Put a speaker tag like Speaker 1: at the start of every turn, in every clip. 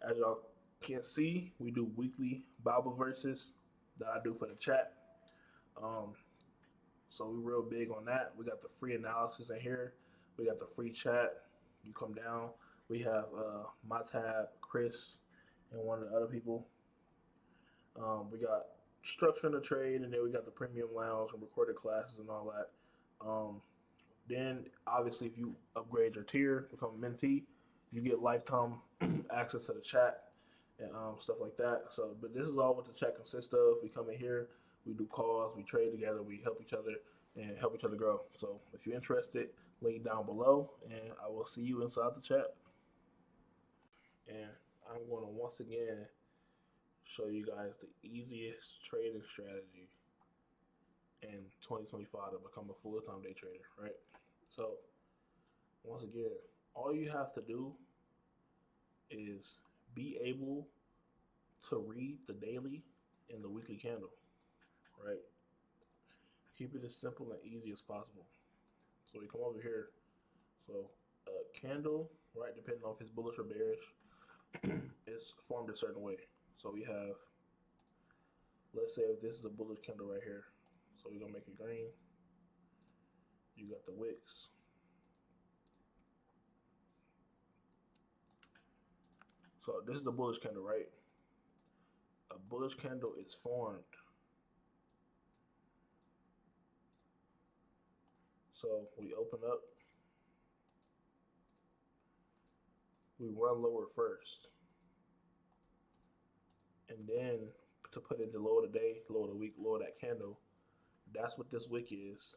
Speaker 1: As y'all can see, we do weekly Bible verses that I do for the chat. Um, so we real big on that. We got the free analysis in here. We got the free chat. You come down. We have my tab, Chris, and one of the other people. We got structure in the trade, and then we got the premium lounge and recorded classes and all that. Then obviously, if you upgrade your tier, become a mentee, you get lifetime access to the chat and stuff like that. So, but this is all what the chat consists of. We come in here, we do calls, we trade together, we help each other and help each other grow. So, if you're interested, link down below, and I will see you inside the chat. And I'm going to once again show you guys the easiest trading strategy in 2025 to become a full-time day trader, right? So, once again, all you have to do is be able to read the daily and the weekly candle, right? Keep it as simple and easy as possible. So we come over here. So a candle, right, depending on if it's bullish or bearish, is formed a certain way. So we have, let's say if this is a bullish candle right here. So we're gonna make it green. You got the wicks. So this is a bullish candle, right? A bullish candle is formed. So we open up, we run lower first, and then to put in the low of the day, low of the week, low of that candle. That's what this wick is.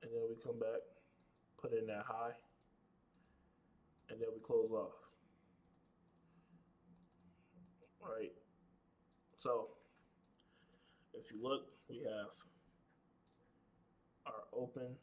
Speaker 1: And then we come back, put in that high, and then we close off. Right? So if you look, we have our open.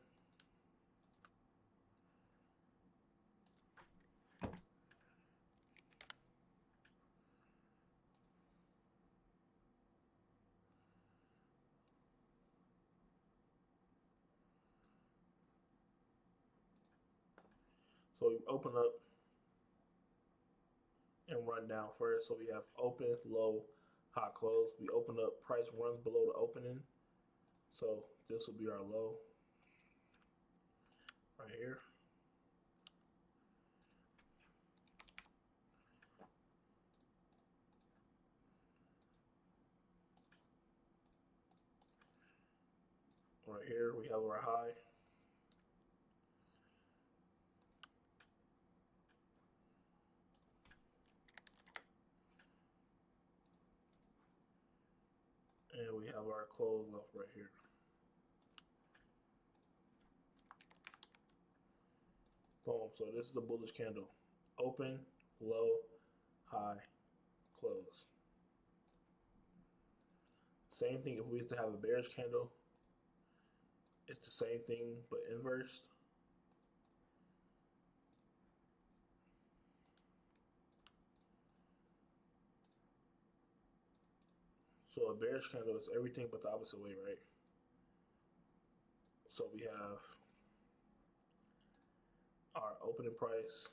Speaker 1: So we open up and run down first. So we have open, low, high, close. We open up, price runs below the opening. So this will be our low right here. Right here we have our high. And we have our close off right here. Boom. So this is a bullish candle. Open, low, high, close. Same thing if we used to have a bearish candle. It's the same thing but inversed. So a bearish candle is everything but the opposite way, right? So we have our opening price.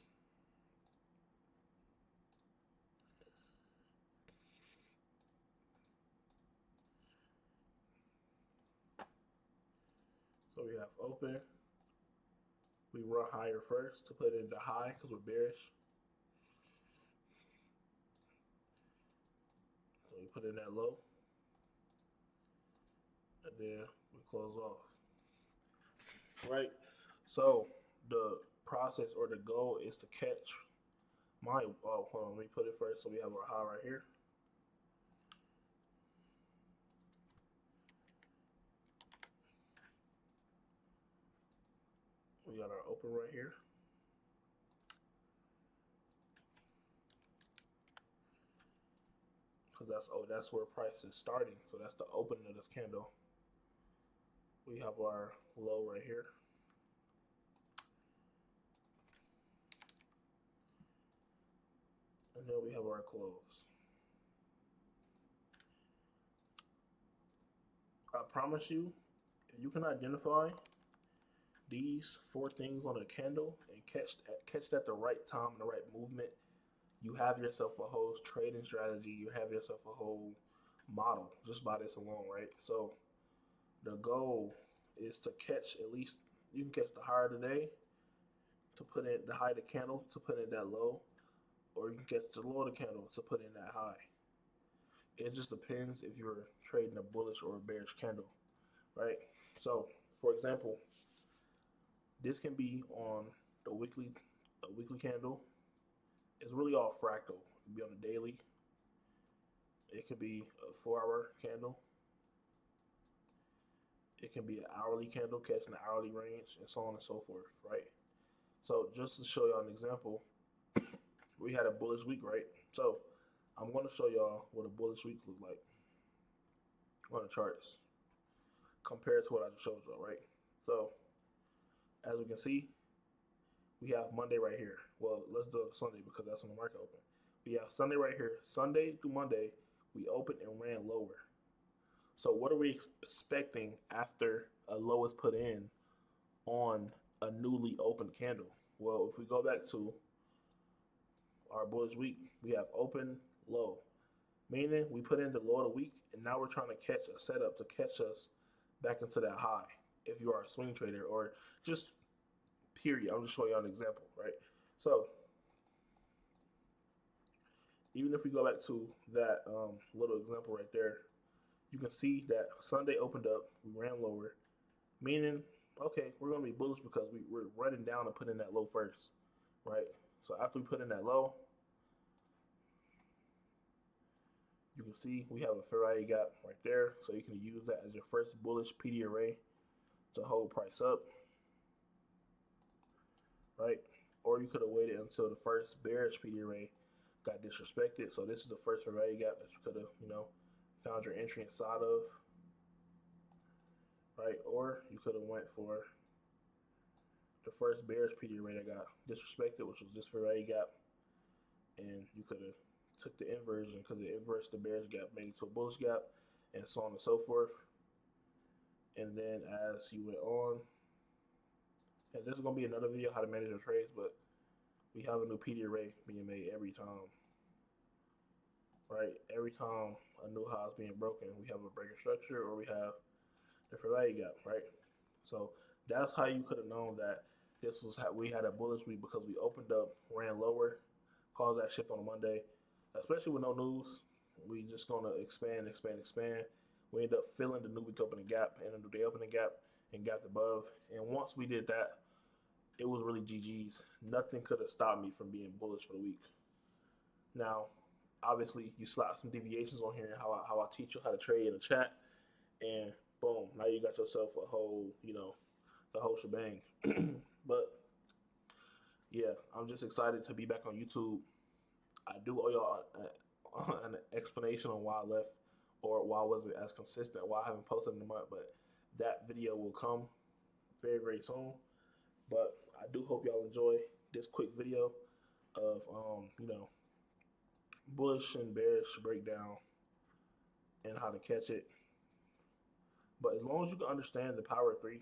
Speaker 1: So we have open. We run higher first to put in the high because we're bearish. So we put in that low. And then we close off. Right? So the process or the goal is to catch my, oh, hold on, let me put it first. So we have our high right here. We got our open right here. Because that's where price is starting. So that's the opening of this candle. We have our low right here. And then we have our close. I promise you, if you can identify these four things on a candle and catch that the right time and the right movement, you have yourself a whole trading strategy. You have yourself a whole model just by this alone, right? So the goal is to catch at least you can catch the higher today to put in the high of the candle to put in that low, or you can catch the low of the candle to put in that high. It just depends if you're trading a bullish or a bearish candle, right? So, for example, this can be on the weekly a weekly candle. It's really all fractal. It can be on the daily. It could be a 4 hour candle. It can be an hourly candle catching the hourly range and so on and so forth, right? So just to show y'all an example, we had a bullish week, right? So I'm going to show y'all what a bullish week looks like on the charts compared to what I just showed y'all, right? So as we can see, we have Monday right here. Well, let's do Sunday because that's when the market opened. We have Sunday right here. Sunday through Monday, we opened and ran lower. So what are we expecting after a low is put in on a newly opened candle? Well, if we go back to our bullish week, we have open, low, meaning we put in the low of the week, and now we're trying to catch a setup to catch us back into that high. If you are a swing trader or just period, I'm just showing you an example, right? So even if we go back to that little example right there, you can see that Sunday opened up, we ran lower, meaning, okay, we're going to be bullish because we're running down and putting that low first, right? So after we put in that low, you can see we have a fair value gap right there. So you can use that as your first bullish PD array to hold price up, right? Or you could have waited until the first bearish PD array got disrespected. So this is the first fair value gap that you could have, found your entry inside of, right? Or you could have went for the first bearish PD array that got disrespected, which was this fair value gap, and you could have took the inversion because the inverse the bearish gap made it to a bullish gap, and so on and so forth. And then as you went on, and this is gonna be another video how to manage your trades, but we have a new PD array being made every time, right? Every time a new high is being broken, we have a breaker structure or we have the fair value gap, right? So that's how you could have known that this was how we had a bullish week because we opened up, ran lower, caused that shift on a Monday, especially with no news. We just gonna expand, expand, expand. We end up filling the new week opening gap and the new day opening gap and gapped above. And once we did that, it was really GG's. Nothing could have stopped me from being bullish for the week. Now, obviously, you slap some deviations on here, how I teach you how to trade in the chat, and boom, now you got yourself a whole, the whole shebang. But yeah, I'm just excited to be back on YouTube. I do owe y'all an explanation on why I left or why I wasn't as consistent, why I haven't posted in a month, but that video will come very, very soon. But I do hope y'all enjoy this quick video of, bullish and bearish breakdown and how to catch it. But as long as you can understand the power of three,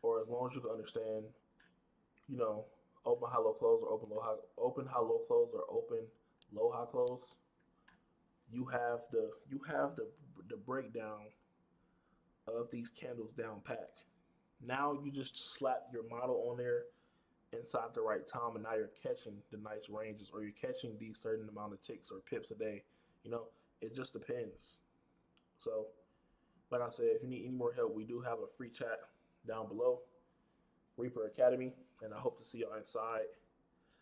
Speaker 1: or as long as you can understand, open high low close or open high low close or open low high close, you have the breakdown of these candles down pack. Now you just slap your model on there inside the right time, and now you're catching the nice ranges, or you're catching these certain amount of ticks or pips a day. It just depends. So, like I said, if you need any more help, we do have a free chat down below, Reaper Academy, and I hope to see y'all inside.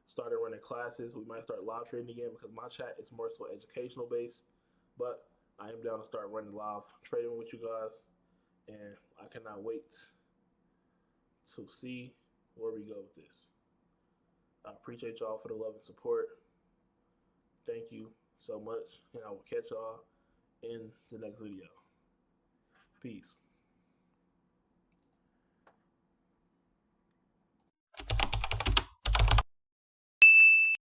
Speaker 1: Started running classes. We might start live trading again because my chat is more so educational based, but I am down to start running live trading with you guys, and I cannot wait to see where we go with this. I appreciate y'all for the love and support. Thank you so much, and I will catch y'all in the next video. Peace.